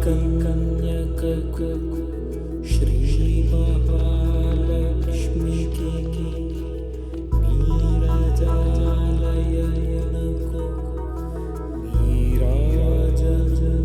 కన్యకకు శ్రీ మహాలక్ష్మికి నీరజాలయమునకు నీరాజనం.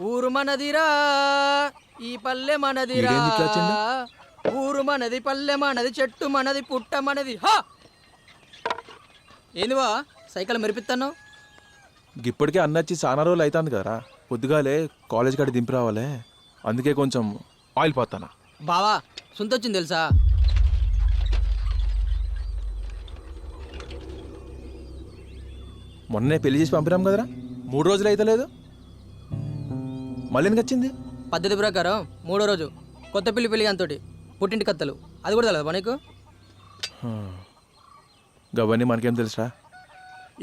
ఊరు మనదిరా ఈ పల్లె మనదిరా, ఊరు మనది పల్లె మనది చెట్టు మనది పుట్ట మనది. హా ఏందివా సైకిల్ మెరిపిస్తాను? ఇప్పటికే అన్నచ్చి చాలా రోజులు అవుతుంది కదరా, పొద్దుగాలే కాలేజ్ కాడ దింపి రావాలే, అందుకే కొంచెం ఆయిల్ పోతానా. బావా సుంతొచ్చింది తెలుసా? మొన్నే పెళ్లి చేసి పంపినాం కదరా, 3 రోజులు అయితే లేదు, మళ్ళీ ఎందుకు వచ్చింది? పద్ధతి ప్రకారం 3వ రోజు కొత్త పెళ్లి అంతోటి పుట్టింటి కత్తలు, అది కూడా తెలియదు నీకు? గవన్నీ మనకేం తెలుసా?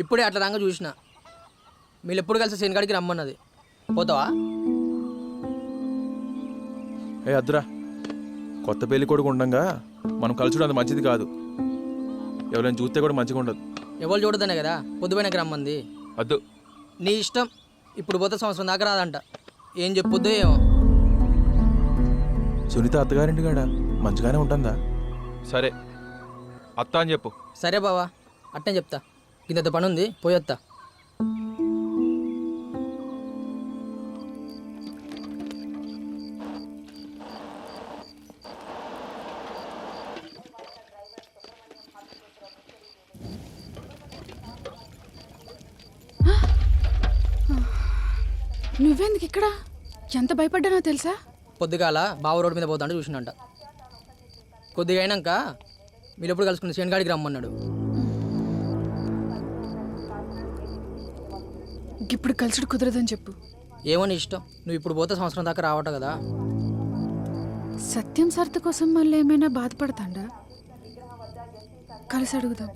ఇప్పుడే అట్లా రంగ చూసిన. మీరు ఎప్పుడు కలిసి శనిగాడికి రమ్మన్నది, పోతావా? ఏ అద్దురా, కొత్త పెళ్లి కొడుకు ఉండగా మనం కలుసుడు అంత మంచిది కాదు, ఎవరైనా చూస్తే కూడా మంచిగా ఉండదు. ఎవరు చూడదనే కదా పొద్దుపోయినాకి రమ్మంది. వద్దు, నీ ఇష్టం. ఇప్పుడు పోతే సంవత్సరం దాకా రాదంట, ఏం చెప్పొద్దో ఏమో. సునీత అత్తగారింటి కాడ మంచిగానే ఉంటుందా? సరే అత్త అని చెప్పు. సరే బావా, అట్నే చెప్తా. ఇంత పని ఉంది, పోయొత్తా. నువ్వెందుకు ఇక్కడ? ఎంత భయపడ్డానో తెలుసా? పొద్దుగాల బావ రోడ్డు మీద పోతాంటే చూసినంట. కొద్దిగా అయినాక మీరు ఎప్పుడు కలుసుకుని శనిగాడికి రమ్మన్నాడు. ఇప్పుడు కలుసుడు కుదరదని చెప్పు. ఏమని ఇష్టం, నువ్వు ఇప్పుడు పోతే సంవత్సరం దాకా రావట కదా. సత్యం సర్త కోసం మళ్ళీ ఏమైనా బాధపడతాడా? కలిసి అడుగుదాం.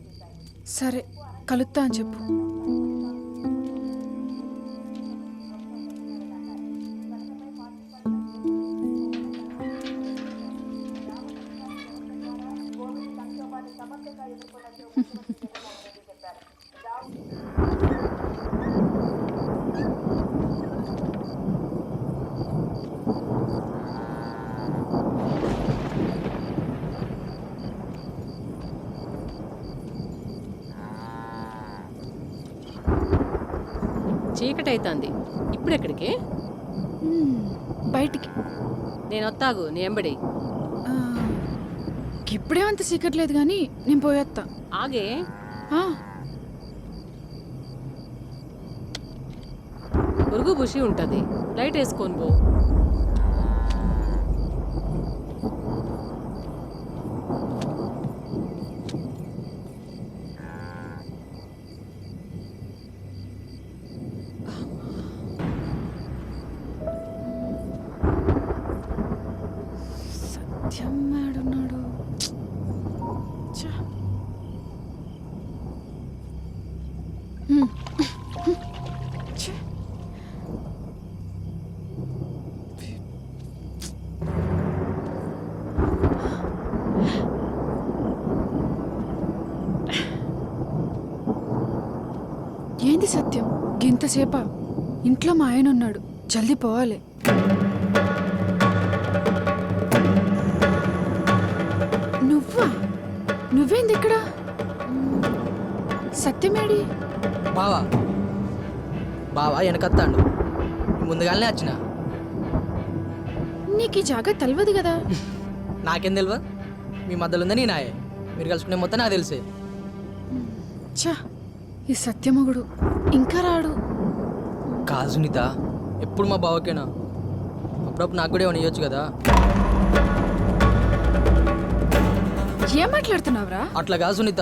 సరే కలుస్తా అని చెప్పు. చీకటి అవుతుంది, ఇప్పుడెక్కడికి? బయటికి. నేను వస్తాగు, నీ ఎంబడి. ఇప్పుడే అంత చీకటి లేదు కానీ నేను పోయేస్తా. ఆగే, ఉరుగు బుషి ఉంటుంది, లైట్ వేసుకొని పో. ఛే. ఏంది సత్యం గింతసేపా ఇంట్లో మా ఆయన ఉన్నాడు జల్దీ పోవాలి నువ్వా నువ్వేంది ఇక్కడ సత్యమేడి బావా బావా వెనకత్తాండు ముందుగానే వచ్చిన నీకు ఈ జాగా తెలియదు కదా నాకేం తెలియదు మీ మధ్యలో ఉందని నాయే మీరు కలుసుకునే మొత్తం నాకు తెలిసే ఛా ఈ సత్యమగుడు ఇంకా రాడు కాదు సునీత ఎప్పుడు మా బావకేనా అప్పుడప్పుడు నాకు కూడా ఏమైనా ఇవ్వచ్చు కదా ఏం మాట్లాడుతున్నావురా అట్లా కాదు సునీత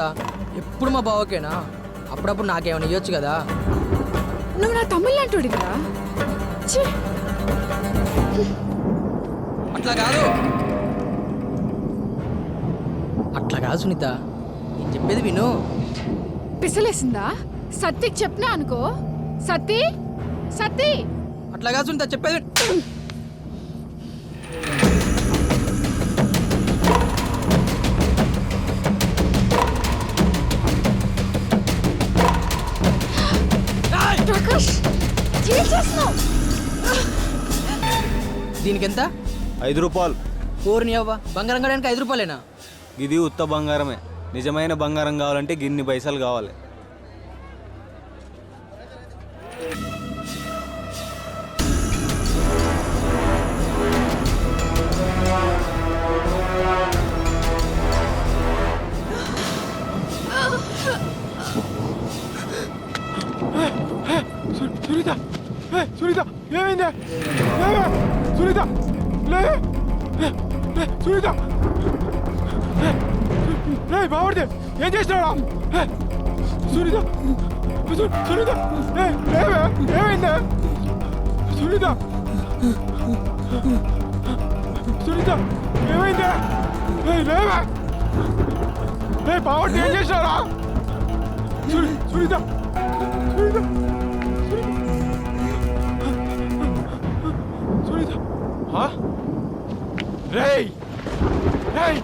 ఎప్పుడు మా బావకేనా అప్పుడప్పుడు నాకేమైనా ఇవ్వచ్చు కదా నువ్వు నా తమ్ముళ్ళు అంటుడివిరా ఛీ అట్లా కాదు అట్లా కాదు సునీత నేను చెప్పేది విను పిసలేసిందా సత్తికి చెప్పినా అనుకో సత్తి సత్తి అట్లా కాదు సునీత చెప్పేది విను. ప్రకాష్ ఏం చేస్తున్నావు దీనికి ఎంత 5 రూపాయలు. ఊరిని అవ్వ బంగారం కడడానికి 5 రూపాయలేనా ఇది ఉత్త బంగారమే. నిజమైన బంగారం కావాలంటే గిన్ని పైసలు కావాలి. సునీత సునీత ఏమైందా సునీత లే సునీత బాగుంది ఏం చేసినాడా సునీత సునీత ఏమైందా సునీత సునీత ఏమైందా లేవా బాగుంది ఏం చేసినాడా సునీత సునీత సునీత రేయ్ రేయ్